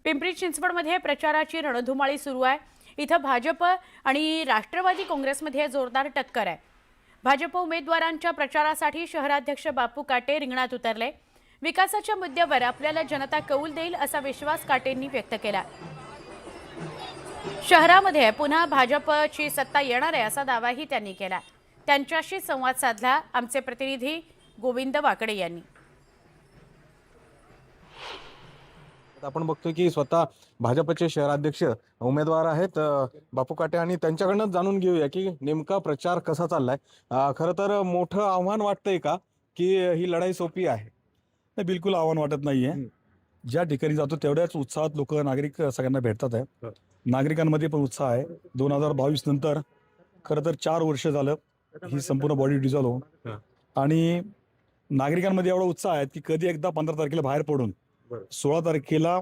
पिंपरी चिंचवडमध्ये प्रचाराची रणधुमाळी सुरू आहे। इथं भाजप आणि राष्ट्रवादी काँग्रेसमध्ये जोरदार टक्कर आहे। भाजप उमेदवारांच्या प्रचारासाठी शहराध्यक्ष बापू काटे रिंगणात उतरले। विकासाच्या मुद्द्यावर आपल्याला जनता कौल देईल असा विश्वास काटेंनी व्यक्त केला। शहरामध्ये पुन्हा भाजपची सत्ता येणार आहे असा दावाही त्यांनी केला। त्यांच्याशी संवाद साधला आमचे प्रतिनिधी गोविंद वाकडे यांनी। आपण बघतोय की स्वतः भाजपचे शहराध्यक्ष उमेदवार आहेत बापू काटे आणि त्यांच्याकडनं जाणून घेऊया की नेमका प्रचार कसा चाललाय। खरं तर मोठं आव्हान वाटतंय का की ही लढाई सोपी आहे? नाही, बिलकुल आव्हान वाटत नाहीये। ज्या ठिकाणी जातो तेवढ्याच उत्साहात लोक नागरिक सगळ्यांना भेटतात आहे। नागरिकांमध्ये पण उत्साह आहे। 2022 नंतर खरं तर 4 वर्ष झालं ही संपूर्ण बॉडी डिझॉल्व होऊन, आणि नागरिकांमध्ये एवढा उत्साह आहे की कधी एकदा 15 तारखेला बाहेर पडून 16 तारखेला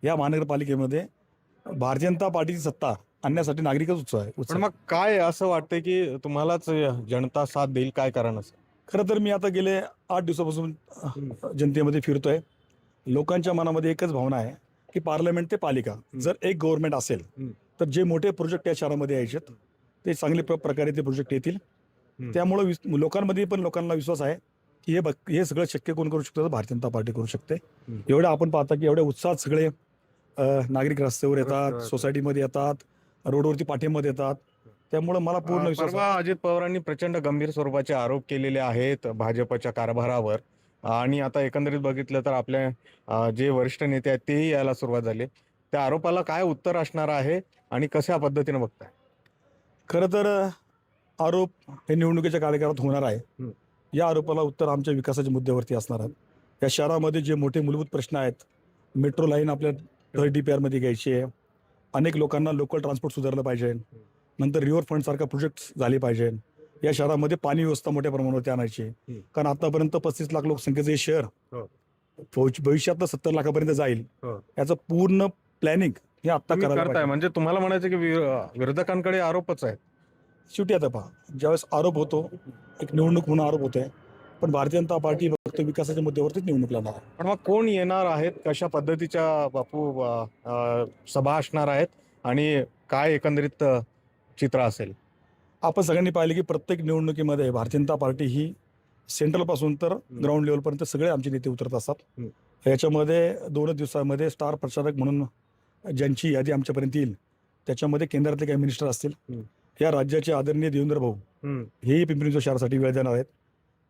या महानगरपालिकेमध्ये भारतीय जनता पार्टीची सत्ता आणण्यासाठी नागरिकच उत्साह आहे। पण मग काय असं वाटतंय की तुम्हालाच जनता साथ देईल, काय कारण असेल? खरं तर मी आता गेले 8 दिवसापासून जनतेमध्ये फिरतोय। लोकांच्या मनामध्ये एकच भावना आहे की पार्लमेंट ते पालिका जर एक गव्हर्नमेंट असेल तर जे मोठे प्रोजेक्ट या शहरामध्ये यायचे ते चांगले प्रकारे ते प्रोजेक्ट येतील। त्यामुळे लोकांमध्ये पण लोकांना विश्वास आहे की हे सगळं शक्य कोण करू शकतं? भारतीय जनता पार्टी करू शकते। एवढं आपण पाहता की एवढ्या उत्साहात सगळे नागरिक रस्त्यावर येतात, सोसायटीमध्ये येतात, रोडवरती पाठीमध्ये येतात। त्यामुळे मला पूर्ण विश्वास परवा अजित पवारांनी प्रचंड गंभीर स्वरूपाचे आरोप केलेले आहेत भाजपच्या कारभारावर, आणि आता एकंदरीत बघितलं तर आपल्या जे वरिष्ठ नेते आहेत तेही यायला सुरुवात झाली। त्या आरोपाला काय उत्तर असणार आहे आणि कशा पद्धतीने बघताय? खरं तर आरोप हे निवडणुकीच्या कार्यकाळात होणार आहे। या आरोपाला उत्तर आमच्या विकासाच्या मुद्द्यावरती असणार आहे। या शहरामध्ये जे मोठे मूलभूत प्रश्न आहेत, मेट्रो लाईन आपल्या DPR मध्ये घ्यायची आहे, अनेक लोकांना लोकल ट्रान्सपोर्ट सुधारलं पाहिजे, नंतर रिव्हर फ्रंट सारखा प्रोजेक्ट झाले पाहिजे, या शहरामध्ये पाणी व्यवस्था मोठ्या प्रमाणावरती आणायची, कारण आतापर्यंत 35 लाख लोकसंख्येचं हे शहर भविष्यात 70 लाखापर्यंत जाईल। याचं पूर्ण प्लॅनिंग हे आता करायला म्हणजे तुम्हाला म्हणायचं की विरोधकांकडे आरोपच आहेत? शेवटी आता पहा, ज्यावेळेस आरोप होतो, एक निवडणूक म्हणून आरोप होते, पण भारतीय जनता पार्टी फक्त विकासाच्या मुद्द्यावरतीच निवडणूक लढणार आहे। पण मग कोण येणार आहेत, कशा पद्धतीच्या बापू सभा असणार आहेत आणि काय एकंदरीत चित्र असेल? आपण सगळ्यांनी पाहिले की प्रत्येक निवडणुकीमध्ये भारतीय जनता पार्टी ही सेंट्रल पासून तर ग्राउंड लेवलपर्यंत सगळे आमचे नेते उतरत असतात। याच्यामध्ये 2 दिवसामध्ये स्टार प्रचारक म्हणून ज्यांची यादी आमच्यापर्यंत येईल त्याच्यामध्ये केंद्रातले काही मिनिस्टर असतील, या राज्याचे आदरणीय देवेंद्र भाऊ हेही पिंपरी चिंचवड शहरासाठी वेळ देणार आहेत।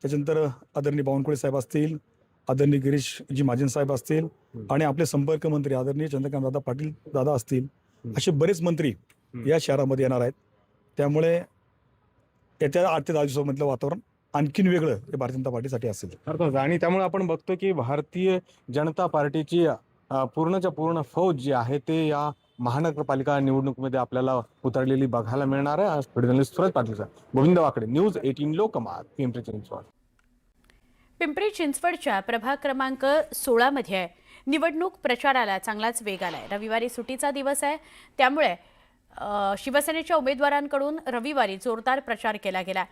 त्याच्यानंतर आदरणीय बावनकुळे साहेब असतील, आदरणीय गिरीशजी महाजन साहेब असतील, आणि आपले संपर्क मंत्री आदरणीय चंद्रकांत दादा पाटील दादा असतील, असे बरेच मंत्री या शहरामध्ये येणार आहेत। त्यामुळे येत्या 8 ते 10 दिवसामधलं वातावरण आणखीन वेगळं हे भारतीय जनता पार्टीसाठी असेल। आणि त्यामुळे आपण बघतो की भारतीय जनता पार्टीची पूर्णच्या पूर्ण फौज जी आहे ते या महानगरपालिका निवडणुकीमध्ये आपल्याला उतरलेली बघायला मिळणार आहे। जर्नलिस्ट सुरज पाटील, गोविंद वाकडे, न्यूज 18 लोकमत, पिंपरी चिंचवड। पिंपरी चिंचवडच्या प्रभाग क्रमांक 16 मध्ये निवडणूक प्रचाराला चांगलाच वेग आलाय। रविवारी सुट्टीचा दिवस आहे, त्यामुळे शिवसेनेच्या उमेदवारांकडून रविवारी जोरदार प्रचार केला गेला।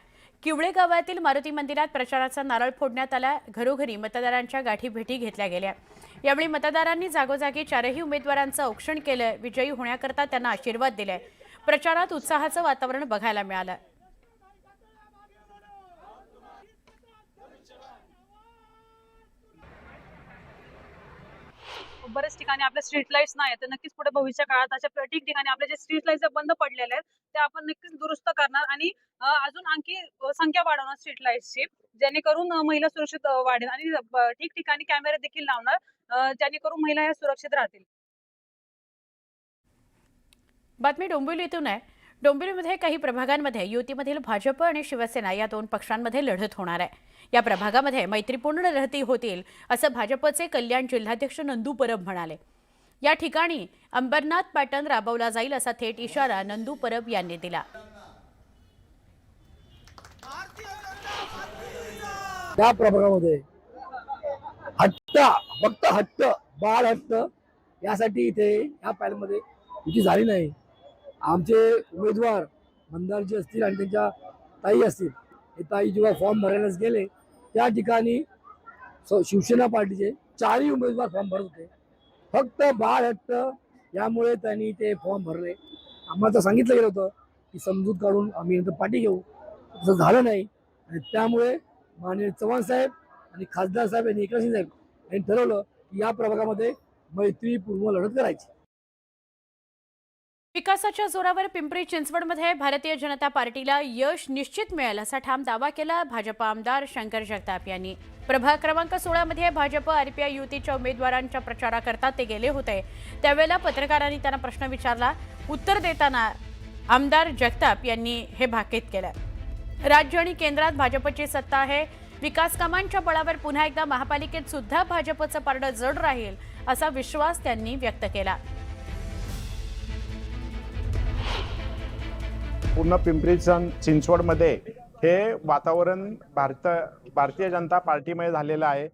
किवळे गावातील मारुती मंदिरात प्रचाराचा नारळ फोडण्यात आला। घरोघरी मतदारांच्या गाठीभेटी घेतल्या गेल्या। यावेळी मतदारांनी जागोजागी 4ही उमेदवारांचं औक्षण केलं। विजयी होण्याकरता त्यांना आशीर्वाद दिले। प्रचारात उत्साहाचं वातावरण बघायला मिळालं। बरेच ठिकाणी आपल्या स्ट्रीट लाईट्स नाही तर नक्कीच पुढे भविष्य काळात अशा प्रत्येक ठिकाणी आपल्या जे स्ट्रीट लाईट्स बंद पडलेले आहेत ते आपण नक्कीच दुरुस्त करणार आणि अजून आणखी संख्या वाढवणार स्ट्रीट लाईट्सची, जेणेकरून महिला सुरक्षित वाढेल आणि ठिकठिकाणी कॅमेरे देखील लावणार जेणेकरून महिला या सुरक्षित राहतील। बातमी डोंबिवलीतून आहे। डोंबिवलीमध्ये काही प्रभागांमध्ये युतीमधील भाजप आणि शिवसेना या 2 पक्षांमध्ये लढत होणार आहे। या प्रभागामध्ये मैत्रीपूर्ण लढती होतील असं भाजपचे कल्याण जिल्हाध्यक्ष नंदू परब म्हणाले। या ठिकाणी अंबरनाथ पॅटर्न राबवला जाईल असा थेट इशारा नंदू परब यांनी दिला। त्या प्रभागामध्ये फक्त हट्ट बाळ हट्ट यासाठी इथे या पॅनलमध्ये युती झाली नाही। आमचे उमेदवार मंदारजी असतील आणि त्यांच्या ताई असतील, हे ताई जेव्हा फॉर्म भरायलाच गेले त्या ठिकाणी शिवसेना पार्टीचे 4ही उमेदवार फॉर्म भरत होते। फक्त बाळ हट्ट यामुळे त्यांनी ते फॉर्म भरले. आम्हाला तर सांगितलं गेलं होतं की समजूत काढून आम्ही नंतर पाठी घेऊ, तसं झालं नाही. आणि त्यामुळे माननीय चव्हाण साहेब आणि खासदार साहेब यांनी एकनाथ शिंदे साहेब यांनी ठरवलं की या प्रभागामध्ये मैत्रीपूर्ण लढत करायची. विकासाच्या जोरावर पिंपरी चिंचवडमध्ये भारतीय जनता पार्टीला यश निश्चित मिळेल असा ठाम दावा केला भाजप आमदार शंकर जगताप यांनी. प्रभाग क्रमांक 16 मध्ये भाजप आरपीआय युतीच्या उमेदवारांच्या प्रचाराकरता ते गेले होते. त्यावेळेला पत्रकारांनी त्यांना प्रश्न विचारला. उत्तर देताना आमदार जगताप यांनी हे भाकीत केलं. राज्य आणि केंद्रात भाजपची सत्ता आहे. विकास कामांच्या बळावर पुन्हा एकदा महापालिकेत सुद्धा भाजपचं पारडं जड राहील असा विश्वास त्यांनी व्यक्त केला. पूर्ण पिंपरी चिंचवडमध्ये हे वातावरण भारतीय जनता पार्टीमध्ये झालेलं आहे.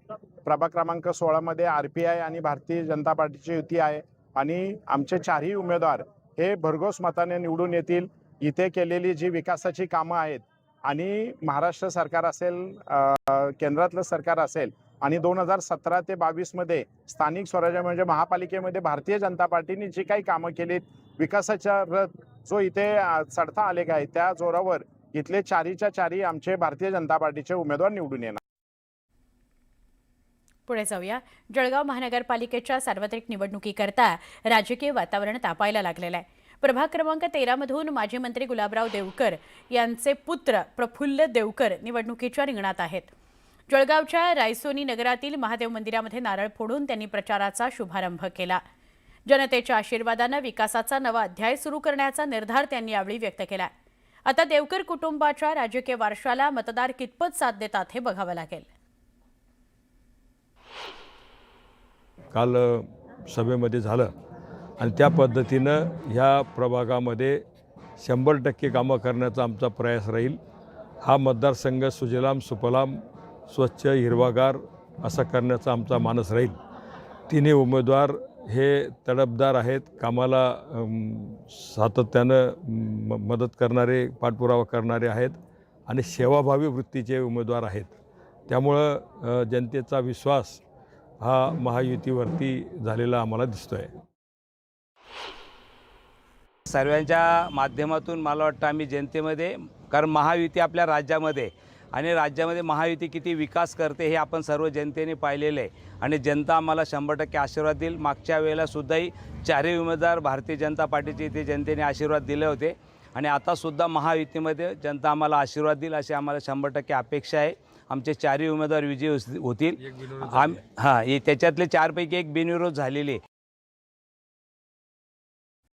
प्रभाग क्रमांक 16 मध्ये आरपीआय आणि भारतीय जनता पार्टीची युती आहे आणि आमचे चारही उमेदवार हे भरघोस मताने निवडून येतील. इथे केलेली जी विकासाची कामं आहेत आणि महाराष्ट्र सरकार असेल, केंद्रातलं सरकार असेल आणि 2017 ते 22 मध्ये स्थानिक स्वराज्य म्हणजे महापालिकेमध्ये भारतीय जनता पार्टीने जी काही कामं केलीत, विकासाच्या रथ जो इथे चढता आलेख आहे त्या जोरावर इथले चारीच्या चारी आमचे भारतीय जनता पार्टीचे उमेदवार निवडून येणार. पुढे जाऊया. जळगाव महानगरपालिकेच्या सार्वत्रिक निवडणुकीकरता राजकीय वातावरण तापायला लागलेलं आहे. प्रभाग क्रमांक 13 मधून माजी मंत्री गुलाबराव देवकर यांचे पुत्र प्रफुल्ल देवकर निवडणुकीच्या रिंगणात आहेत. जळगावच्या रायसोनी नगरातील महादेव मंदिरामध्ये नारळ फोडून त्यांनी प्रचाराचा शुभारंभ केला. जनतेच्या आशीर्वादानं विकासाचा नवा अध्याय सुरू करण्याचा निर्धार त्यांनी यावेळी व्यक्त केला. आता देवकर कुटुंबाच्या राजकीय वारशाला मतदार कितपत साथ देतात हे बघावं लागेल. काल सभेमध्ये झालं आणि त्या पद्धतीनं ह्या प्रभागामध्ये 100% कामं करण्याचा आमचा प्रयास राहील. हा मतदारसंघ सुजलाम सुफलाम स्वच्छ हिरवागार असा करण्याचा आमचा मानस राहील. तिन्ही उमेदवार हे तडफदार आहेत, कामाला सातत्यानं मदत करणारे, पाठपुरावा करणारे आहेत आणि सेवाभावी वृत्तीचे उमेदवार आहेत. त्यामुळं जनतेचा विश्वास हा महायुतीवरती झालेला आम्हाला दिसतो आहे. सर्वांच्या माध्यमातून मला वाटतं आम्ही जनतेमध्ये, कारण महायुती आपल्या राज्यामध्ये आणि राज्यामध्ये महायुती किती विकास करते हे आपण सर्व जनतेने पाहिलेलं आहे आणि जनता आम्हाला 100% आशीर्वाद देईल. मागच्या वेळेलासुद्धाही चारही उमेदवार भारतीय जनता पार्टीचे ते जनतेने आशीर्वाद दिले होते आणि आतासुद्धा महायुतीमध्ये जनता आम्हाला आशीर्वाद देईल अशी आम्हाला 100% अपेक्षा आहे. आमचे चारही उमेदवार विजयी होतील. त्याच्यातले 4 पैकी 1 बिनविरोध झालेले